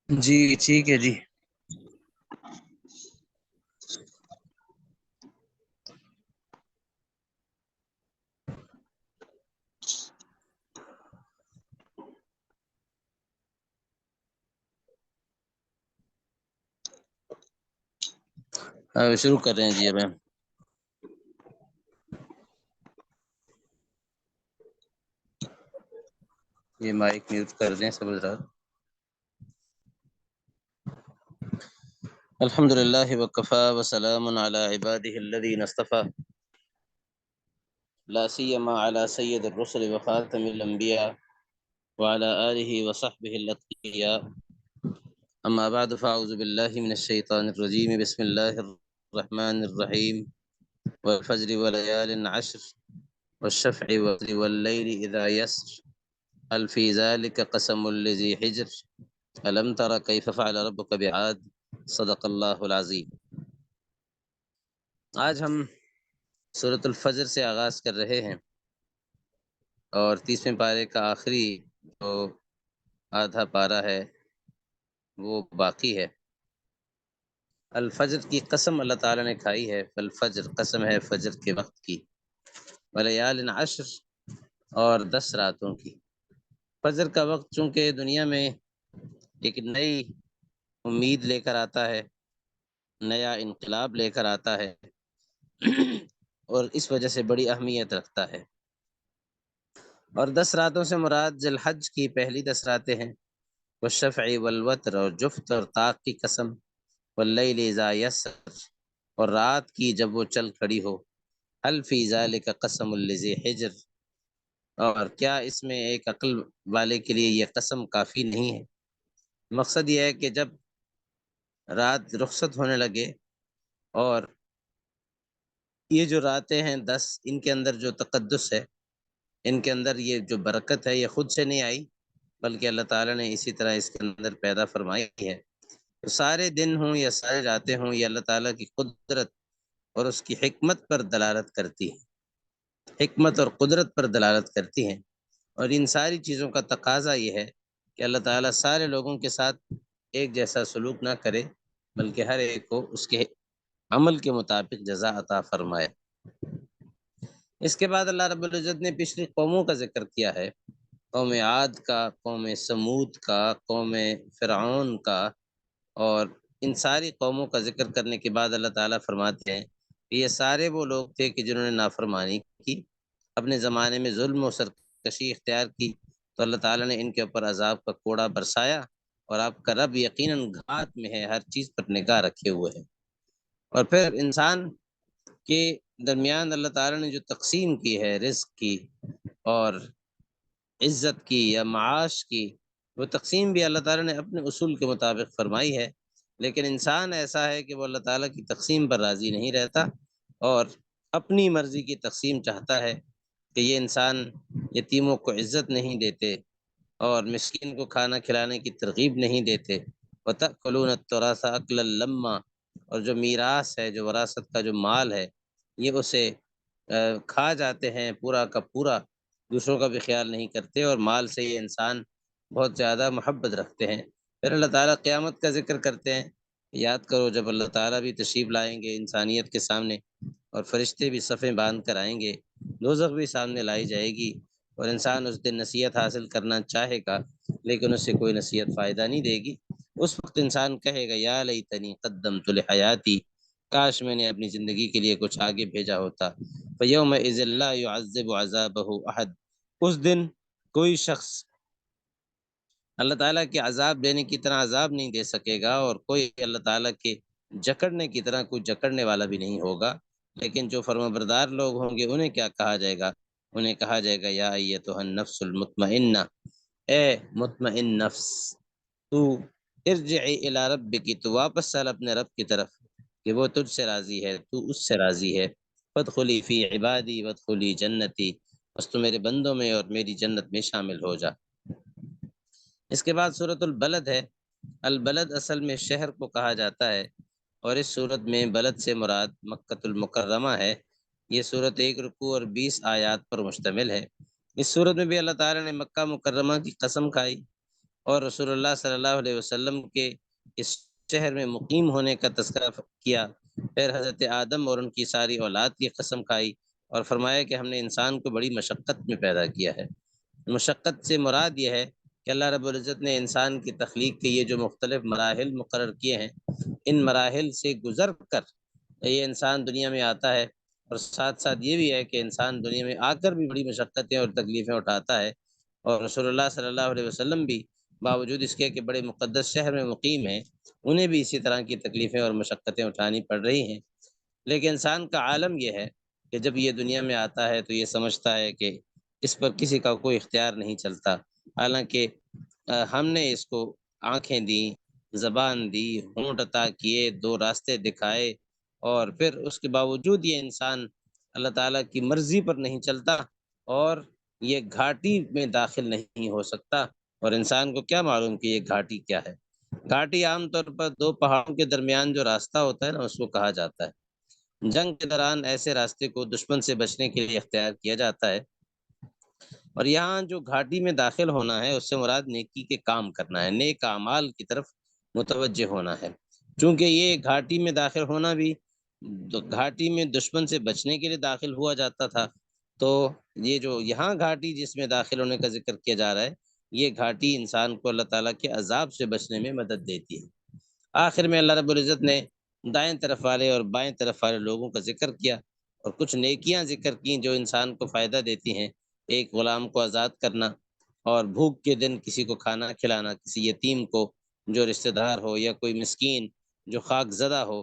جی ٹھیک ہے جی۔ شروع کر رہے ہیں جی اب ہم۔ یہ مائک میوٹ کر دیں سب حضرات۔ الحمد للہ وکفا وسلام علی عباده الذین اصطفى لا سیما علی سید الرسل وخاتم الانبیاء وعلى آلہ وصحبہ الاتقیاء، اما بعد فاعوذ باللہ من الشیطان الرجیم، بسم اللہ الرحمن الرحیم، والفجر وليال عشر والشفع والوتر واللیل اذا یسر هل فی ذلک قسم لذی حجر الم تر کیف فعل ربک بعاد صدق اللہ العظیم۔ آج ہم سورۃ الفجر سے آغاز کر رہے ہیں اور 30ویں پارے کا آخری جو آدھا پارہ ہے وہ باقی ہے۔ الفجر کی قسم اللہ تعالیٰ نے کھائی ہے، فالفجر قسم ہے فجر کے وقت کی، ولیال عشر اور 10 راتوں کی۔ فجر کا وقت چونکہ دنیا میں ایک نئی امید لے کر آتا ہے، نیا انقلاب لے کر آتا ہے اور اس وجہ سے بڑی اہمیت رکھتا ہے۔ اور 10 راتوں سے مراد ذی الحج کی پہلی 10 راتیں ہیں، والشفع والوتر اور جفت اور طاق کی قسم، واللیل اذا یسر اور رات کی جب وہ چل کھڑی ہو، هل فی ذلک قسم لذی حجر اور کیا اس میں ایک عقل والے کے لیے یہ قسم کافی نہیں ہے۔ مقصد یہ ہے کہ جب رات رخصت ہونے لگے اور یہ جو راتیں ہیں 10، ان کے اندر جو تقدس ہے، ان کے اندر یہ جو برکت ہے، یہ خود سے نہیں آئی بلکہ اللہ تعالیٰ نے اسی طرح اس کے اندر پیدا فرمائی ہے۔ تو سارے دن ہوں یا سارے راتیں ہوں، یہ اللہ تعالیٰ کی قدرت اور اس کی حکمت پر دلالت کرتی ہیں، حکمت اور قدرت پر دلالت کرتی ہیں۔ اور ان ساری چیزوں کا تقاضا یہ ہے کہ اللہ تعالیٰ سارے لوگوں کے ساتھ ایک جیسا سلوک نہ کرے بلکہ ہر ایک کو اس کے عمل کے مطابق جزا عطا فرمائے۔ اس کے بعد اللہ رب العزت نے پچھلی قوموں کا ذکر کیا ہے، قوم عاد کا، قوم سمود کا، قوم فرعون کا، اور ان ساری قوموں کا ذکر کرنے کے بعد اللہ تعالیٰ فرماتے ہیں کہ یہ سارے وہ لوگ تھے کہ جنہوں نے نافرمانی کی، اپنے زمانے میں ظلم و سرکشی اختیار کی، تو اللہ تعالیٰ نے ان کے اوپر عذاب کا کوڑا برسایا، اور آپ کا رب یقیناً گھات میں ہے، ہر چیز پر نگاہ رکھے ہوئے ہے۔ اور پھر انسان کے درمیان اللہ تعالیٰ نے جو تقسیم کی ہے رزق کی اور عزت کی یا معاش کی، وہ تقسیم بھی اللہ تعالیٰ نے اپنے اصول کے مطابق فرمائی ہے، لیکن انسان ایسا ہے کہ وہ اللہ تعالیٰ کی تقسیم پر راضی نہیں رہتا اور اپنی مرضی کی تقسیم چاہتا ہے کہ یہ انسان یتیموں کو عزت نہیں دیتے اور مسکین کو کھانا کھلانے کی ترغیب نہیں دیتے، وَتَأْكُلُونَ التُّرَاثَ أَكْلًا لَمًّا اور جو میراث ہے، جو وراثت کا جو مال ہے، یہ اسے کھا جاتے ہیں پورا کا پورا، دوسروں کا بھی خیال نہیں کرتے، اور مال سے یہ انسان بہت زیادہ محبت رکھتے ہیں۔ پھر اللہ تعالیٰ قیامت کا ذکر کرتے ہیں، یاد کرو جب اللہ تعالیٰ بھی تشریف لائیں گے انسانیت کے سامنے اور فرشتے بھی صفیں باندھ کر آئیں گے، دوزخ بھی سامنے لائی جائے گی، اور انسان اس دن نصیحت حاصل کرنا چاہے گا لیکن اس سے کوئی نصیحت فائدہ نہیں دے گی۔ اس وقت انسان کہے گا یا لیتنی قدمت لحیاتی، کاش میں نے اپنی زندگی کے لیے کچھ آگے بھیجا ہوتا۔ فَيَوْمَئِذٍ لَا يُعَذِّبُ عَذَابَهُ أَحَدٌ، اس دن کوئی شخص اللہ تعالیٰ کے عذاب دینے کی طرح عذاب نہیں دے سکے گا، اور کوئی اللہ تعالیٰ کے جکڑنے کی طرح کوئی جکڑنے والا بھی نہیں ہوگا۔ لیکن جو فرمانبردار لوگ ہوں گے انہیں کیا کہا جائے گا؟ انہیں کہا جائے گا یا ایتھا النفس المطمئنہ، اے مطمئن نفس، تو ارجعی الی ربک، تو واپس چل اپنے رب کی طرف کہ وہ تجھ سے راضی ہے، تو اس سے راضی ہے، فادخلی فی عبادی وادخلی جنتی، بس تو میرے بندوں میں اور میری جنت میں شامل ہو جا۔ اس کے بعد سورۃ البلد ہے۔ البلد اصل میں شہر کو کہا جاتا ہے، اور اس صورت میں بلد سے مراد مکہ المکرمہ ہے۔ یہ صورت 1 رکوع اور 20 آیات پر مشتمل ہے۔ اس صورت میں بھی اللہ تعالیٰ نے مکہ مکرمہ کی قسم کھائی اور رسول اللہ صلی اللہ علیہ وسلم کے اس شہر میں مقیم ہونے کا تذکرہ کیا۔ پھر حضرت آدم اور ان کی ساری اولاد کی قسم کھائی اور فرمایا کہ ہم نے انسان کو بڑی مشقت میں پیدا کیا ہے۔ مشقت سے مراد یہ ہے کہ اللہ رب العزت نے انسان کی تخلیق کے یہ جو مختلف مراحل مقرر کیے ہیں، ان مراحل سے گزر کر یہ انسان دنیا میں آتا ہے، اور ساتھ ساتھ یہ بھی ہے کہ انسان دنیا میں آ کر بھی بڑی مشقتیں اور تکلیفیں اٹھاتا ہے، اور رسول اللہ صلی اللہ علیہ وسلم بھی باوجود اس کے کہ بڑے مقدس شہر میں مقیم ہیں، انہیں بھی اسی طرح کی تکلیفیں اور مشقتیں اٹھانی پڑ رہی ہیں۔ لیکن انسان کا عالم یہ ہے کہ جب یہ دنیا میں آتا ہے تو یہ سمجھتا ہے کہ اس پر کسی کا کوئی اختیار نہیں چلتا، حالانکہ ہم نے اس کو آنکھیں دیں، زبان دی، ہونٹ عطا کیے، 2 راستے دکھائے، اور پھر اس کے باوجود یہ انسان اللہ تعالیٰ کی مرضی پر نہیں چلتا اور یہ گھاٹی میں داخل نہیں ہو سکتا۔ اور انسان کو کیا معلوم کہ یہ گھاٹی کیا ہے؟ گھاٹی عام طور پر 2 پہاڑوں کے درمیان جو راستہ ہوتا ہے نا، اس کو کہا جاتا ہے۔ جنگ کے دوران ایسے راستے کو دشمن سے بچنے کے لیے اختیار کیا جاتا ہے، اور یہاں جو گھاٹی میں داخل ہونا ہے اس سے مراد نیکی کے کام کرنا ہے، نیک اعمال کی طرف متوجہ ہونا ہے۔ چونکہ یہ گھاٹی میں داخل ہونا بھی گھاٹی میں دشمن سے بچنے کے لیے داخل ہوا جاتا تھا، تو یہ جو یہاں گھاٹی جس میں داخل ہونے کا ذکر کیا جا رہا ہے، یہ گھاٹی انسان کو اللہ تعالیٰ کے عذاب سے بچنے میں مدد دیتی ہے۔ آخر میں اللہ رب العزت نے دائیں طرف والے اور بائیں طرف والے لوگوں کا ذکر کیا اور کچھ نیکیاں ذکر کیں جو انسان کو فائدہ دیتی ہیں۔ ایک غلام کو آزاد کرنا، اور بھوک کے دن کسی کو کھانا کھلانا، کسی یتیم کو جو رشتہ دار ہو، یا کوئی مسکین جو خاک زدہ ہو،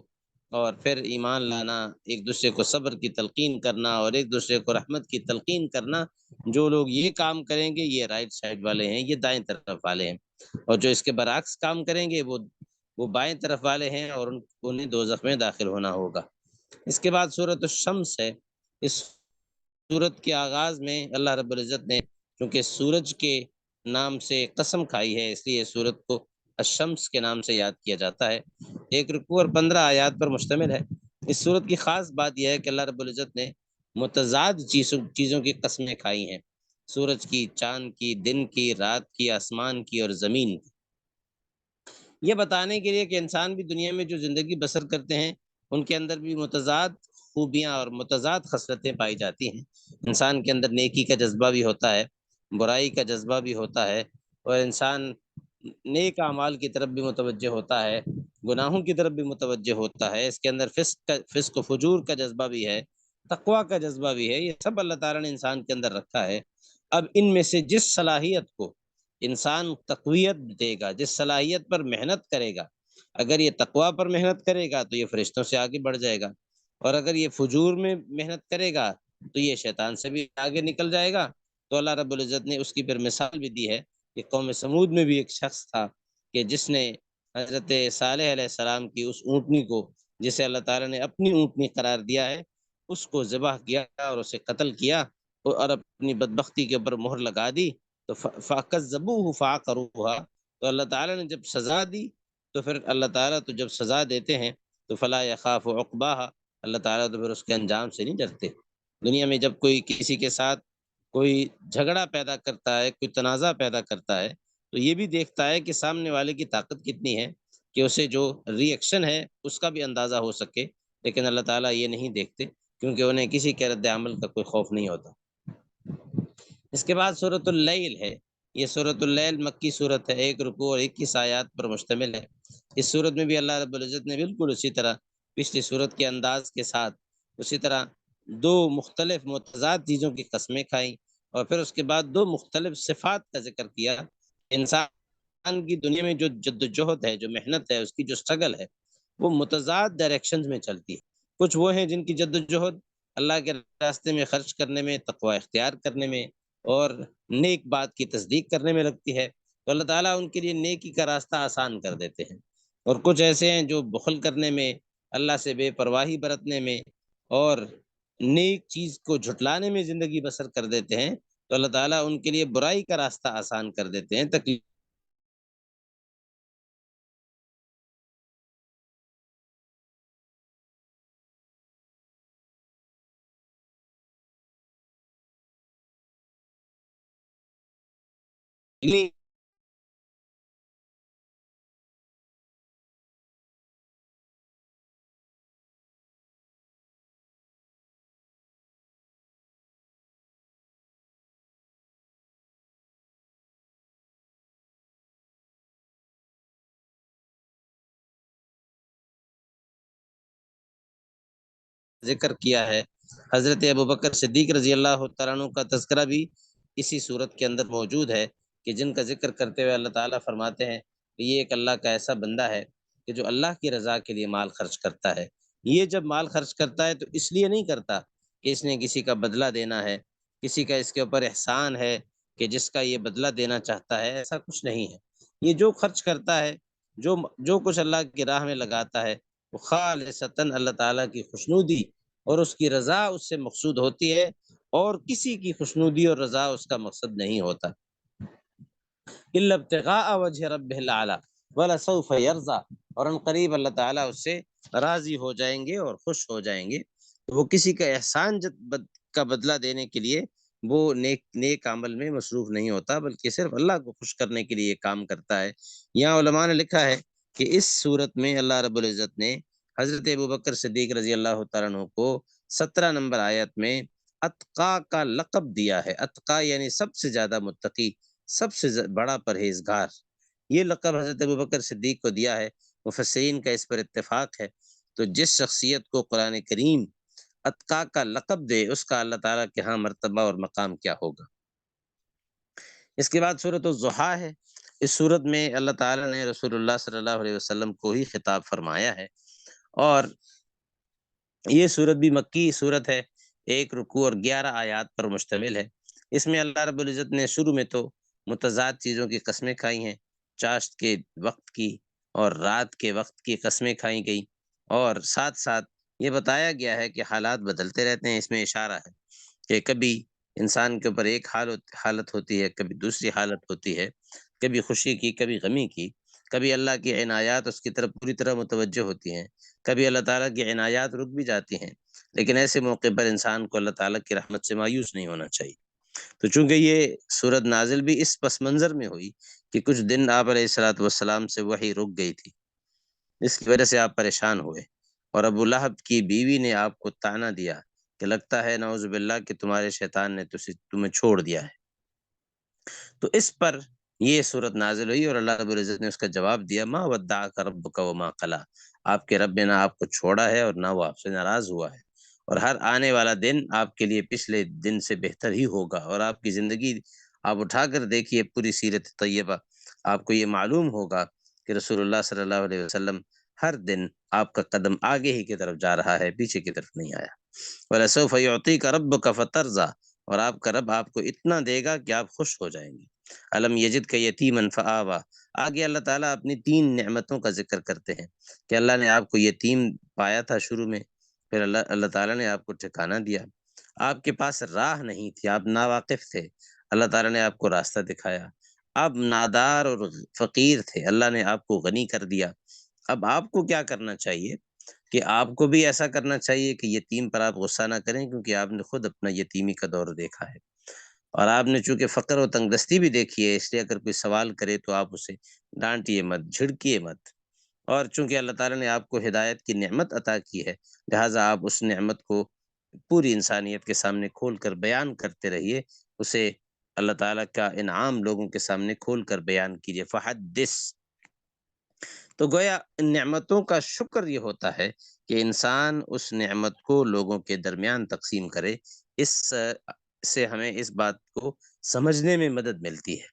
اور پھر ایمان لانا، ایک دوسرے کو صبر کی تلقین کرنا اور ایک دوسرے کو رحمت کی تلقین کرنا۔ جو لوگ یہ کام کریں گے یہ رائٹ سائڈ والے ہیں، یہ دائیں طرف والے ہیں، اور جو اس کے برعکس کام کریں گے وہ بائیں طرف والے ہیں، اور انہیں دوزخ میں داخل ہونا ہوگا۔ اس کے بعد سورۃ الشمس ہے۔ اس سورت کے آغاز میں اللہ رب العزت نے چونکہ سورج کے نام سے قسم کھائی ہے، اس لیے سورت کو الشمس کے نام سے یاد کیا جاتا ہے۔ 1 رکوع اور 15 آیات پر مشتمل ہے۔ اس سورت کی خاص بات یہ ہے کہ اللہ رب العزت نے متضاد چیزوں کی قسمیں کھائی ہیں، سورج کی، چاند کی، دن کی، رات کی، آسمان کی اور زمین کی، یہ بتانے کے لیے کہ انسان بھی دنیا میں جو زندگی بسر کرتے ہیں ان کے اندر بھی متضاد خوبیاں اور متضاد خصلتیں پائی جاتی ہیں۔ انسان کے اندر نیکی کا جذبہ بھی ہوتا ہے، برائی کا جذبہ بھی ہوتا ہے، اور انسان نیک اعمال کی طرف بھی متوجہ ہوتا ہے، گناہوں کی طرف بھی متوجہ ہوتا ہے۔ اس کے اندر فسق و فجور کا جذبہ بھی ہے، تقویٰ کا جذبہ بھی ہے، یہ سب اللہ تعالیٰ نے انسان کے اندر رکھا ہے۔ اب ان میں سے جس صلاحیت کو انسان تقویت دے گا، جس صلاحیت پر محنت کرے گا، اگر یہ تقویٰ پر محنت کرے گا تو یہ فرشتوں سے آگے بڑھ جائے گا، اور اگر یہ فجور میں محنت کرے گا تو یہ شیطان سے بھی آگے نکل جائے گا۔ تو اللہ رب العزت نے اس کی پھر مثال بھی دی ہے کہ قوم سمود میں بھی ایک شخص تھا کہ جس نے حضرت صالح علیہ السلام کی اس اونٹنی کو، جسے اللہ تعالیٰ نے اپنی اونٹنی قرار دیا ہے، اس کو ذبح کیا اور اسے قتل کیا، اور اپنی بدبختی کے اوپر مہر لگا دی۔ تو فَكَذَّبُوهُ فَعَقَرُوهَا، تو اللہ تعالیٰ نے جب سزا دی تو پھر اللہ تعالیٰ تو جب سزا دیتے ہیں تو فَلَا يَخَافُ عُقْبَاهَا، اللہ تعالیٰ تو پھر اس کے انجام سے نہیں ڈرتے۔ دنیا میں جب کوئی کسی کے ساتھ کوئی جھگڑا پیدا کرتا ہے، کوئی تنازع پیدا کرتا ہے، تو یہ بھی دیکھتا ہے کہ سامنے والے کی طاقت کتنی ہے کہ اسے جو ری ایکشن ہے اس کا بھی اندازہ ہو سکے، لیکن اللہ تعالیٰ یہ نہیں دیکھتے کیونکہ انہیں کسی کے رد عمل کا کوئی خوف نہیں ہوتا۔ اس کے بعد سورۃ اللیل ہے۔ یہ سورۃ اللیل مکی صورت ہے، 1 رکوع اور 21 آیات پر مشتمل ہے۔ اس صورت میں بھی اللہ رب العزت نے بالکل اسی طرح پچھلی صورت کے انداز کے ساتھ اسی طرح 2 مختلف متضاد چیزوں کی قسمیں کھائیں، اور پھر اس کے بعد 2 مختلف صفات کا ذکر کیا۔ انسان کی دنیا میں جو جد و جہد ہے، جو محنت ہے، اس کی جو سٹرگل ہے، وہ متضاد ڈائریکشنز میں چلتی ہے۔ کچھ وہ ہیں جن کی جد و جہد اللہ کے راستے میں خرچ کرنے میں، تقوی اختیار کرنے میں اور نیک بات کی تصدیق کرنے میں لگتی ہے، تو اللہ تعالیٰ ان کے لیے نیکی کا راستہ آسان کر دیتے ہیں۔ اور کچھ ایسے ہیں جو بخل کرنے میں، اللہ سے بے پرواہی برتنے میں اور نیک چیز کو جھٹلانے میں زندگی بسر کر دیتے ہیں، تو اللہ تعالیٰ ان کے لیے برائی کا راستہ آسان کر دیتے ہیں، تکلیف ذکر کیا ہے، حضرت ابوبکر صدیق رضی اللہ تعالیٰ عنہ کا تذکرہ بھی اسی صورت کے اندر موجود ہے، کہ جن کا ذکر کرتے ہوئے اللہ تعالیٰ فرماتے ہیں کہ یہ ایک اللہ کا ایسا بندہ ہے کہ جو اللہ کی رضا کے لیے مال خرچ کرتا ہے۔ یہ جب مال خرچ کرتا ہے تو اس لیے نہیں کرتا کہ اس نے کسی کا بدلہ دینا ہے، کسی کا اس کے اوپر احسان ہے کہ جس کا یہ بدلہ دینا چاہتا ہے، ایسا کچھ نہیں ہے۔ یہ جو خرچ کرتا ہے، جو کچھ اللہ کی راہ میں لگاتا ہے، وہ خالصتاً اللہ تعالیٰ کی خوشنودی اور اس کی رضا اس سے مقصود ہوتی ہے، اور کسی کی خوشنودی اور رضا اس کا مقصد نہیں ہوتا۔ الا ابتغاء وجہ رب الاعلی ولسوف یرضی، اور ان قریب اللہ تعالیٰ اس سے راضی ہو جائیں گے اور خوش ہو جائیں گے۔ وہ کسی کا احسان کا بدلہ دینے کے لیے وہ نیک عمل میں مصروف نہیں ہوتا، بلکہ صرف اللہ کو خوش کرنے کے لیے یہ کام کرتا ہے۔ یہاں علماء نے لکھا ہے کہ اس صورت میں اللہ رب العزت نے حضرت ابوبکر صدیق رضی اللہ تعالیٰ عنہ کو 17 نمبر آیت میں اتقا کا لقب دیا ہے۔ اتقا یعنی سب سے زیادہ متقی، سب سے بڑا پرہیزگار، یہ لقب حضرت ابوبکر صدیق کو دیا ہے۔ مفسرین کا اس پر اتفاق ہے۔ تو جس شخصیت کو قرآن کریم اتقا کا لقب دے، اس کا اللہ تعالیٰ کے ہاں مرتبہ اور مقام کیا ہوگا۔ اس کے بعد سورۃ الضحیٰ ہے۔ اس سورت میں اللہ تعالیٰ نے رسول اللہ صلی اللہ علیہ وسلم کو ہی خطاب فرمایا ہے، اور یہ سورت بھی مکی سورت ہے، 1 رکوع اور 11 آیات پر مشتمل ہے۔ اس میں اللہ رب العزت نے شروع میں تو متضاد چیزوں کی قسمیں کھائی ہیں، چاشت کے وقت کی اور رات کے وقت کی قسمیں کھائی گئی، اور ساتھ ساتھ یہ بتایا گیا ہے کہ حالات بدلتے رہتے ہیں۔ اس میں اشارہ ہے کہ کبھی انسان کے اوپر ایک حالت ہوتی ہے، کبھی دوسری حالت ہوتی ہے، کبھی خوشی کی، کبھی غمی کی، کبھی اللہ کی عنایات اس کی طرف پوری طرح متوجہ ہوتی ہیں، کبھی اللہ تعالیٰ کی عنایات رک بھی جاتی ہیں۔ لیکن ایسے موقع پر انسان کو اللہ تعالیٰ کی رحمت سے مایوس نہیں ہونا چاہیے۔ تو چونکہ یہ صورت نازل بھی اس پس منظر میں ہوئی کہ کچھ دن آپ علیہ الصلوۃ والسلام سے وحی رک گئی تھی، اس کی وجہ سے آپ پریشان ہوئے، اور ابو لہب کی بیوی نے آپ کو طعنہ دیا کہ لگتا ہے نعوذ باللہ کہ تمہارے شیطان نے تمہیں چھوڑ دیا ہے۔ تو اس پر یہ صورت نازل ہوئی، اور اللہ رب العزت نے اس کا جواب دیا، ما ودعک ربک وما قلی، آپ کے رب نے نہ آپ کو چھوڑا ہے اور نہ وہ آپ سے ناراض ہوا ہے، اور ہر آنے والا دن آپ کے لیے پچھلے دن سے بہتر ہی ہوگا۔ اور آپ کی زندگی آپ اٹھا کر دیکھیے، پوری سیرت طیبہ، آپ کو یہ معلوم ہوگا کہ رسول اللہ صلی اللہ علیہ وسلم ہر دن آپ کا قدم آگے ہی کی طرف جا رہا ہے، پیچھے کی طرف نہیں آیا۔ وَلَسَوْفَ يُعْطِيكَ رَبُّكَ فَتَرْضَىٰ، اور آپ کا رب آپ کو اتنا دے گا کہ آپ خوش ہو جائیں گے۔ الم یجدک یتیما فآویٰ، آگے اللہ تعالیٰ اپنی 3 نعمتوں کا ذکر کرتے ہیں کہ اللہ نے آپ کو یتیم پایا تھا شروع میں، پھر اللہ تعالیٰ نے آپ کو ٹھکانہ دیا، آپ کے پاس راہ نہیں تھی، آپ ناواقف تھے، اللہ تعالیٰ نے آپ کو راستہ دکھایا، آپ نادار اور فقیر تھے، اللہ نے آپ کو غنی کر دیا۔ اب آپ کو کیا کرنا چاہیے کہ آپ کو بھی ایسا کرنا چاہیے کہ یتیم پر آپ غصہ نہ کریں، کیونکہ آپ نے خود اپنا یتیمی کا دور دیکھا ہے، اور آپ نے چونکہ فقر و تنگ دستی بھی دیکھی ہے، اس لیے اگر کوئی سوال کرے تو آپ اسے ڈانٹیے مت، جھڑکیے مت، اور چونکہ اللہ تعالیٰ نے آپ کو ہدایت کی نعمت عطا کی ہے، لہٰذا آپ اس نعمت کو پوری انسانیت کے سامنے کھول کر بیان کرتے رہیے، اسے اللہ تعالیٰ کا انعام لوگوں کے سامنے کھول کر بیان کیجیے۔ فحدث، تو گویا ان نعمتوں کا شکر یہ ہوتا ہے کہ انسان اس نعمت کو لوگوں کے درمیان تقسیم کرے۔ اس سے ہمیں اس بات کو سمجھنے میں مدد ملتی ہے۔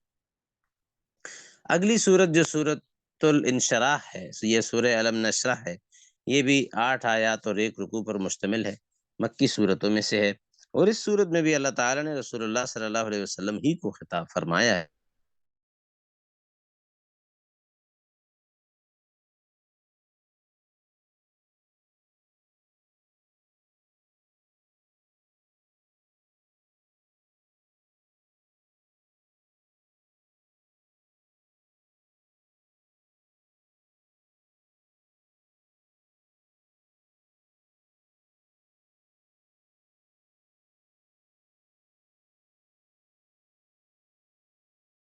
اگلی سورت جو سورت الانشراح ہے، یہ سورہ علم نشرح ہے، یہ بھی 8 آیات اور 1 رکوع پر مشتمل ہے، مکی صورتوں میں سے ہے، اور اس صورت میں بھی اللہ تعالیٰ نے رسول اللہ صلی اللہ علیہ وسلم ہی کو خطاب فرمایا ہے۔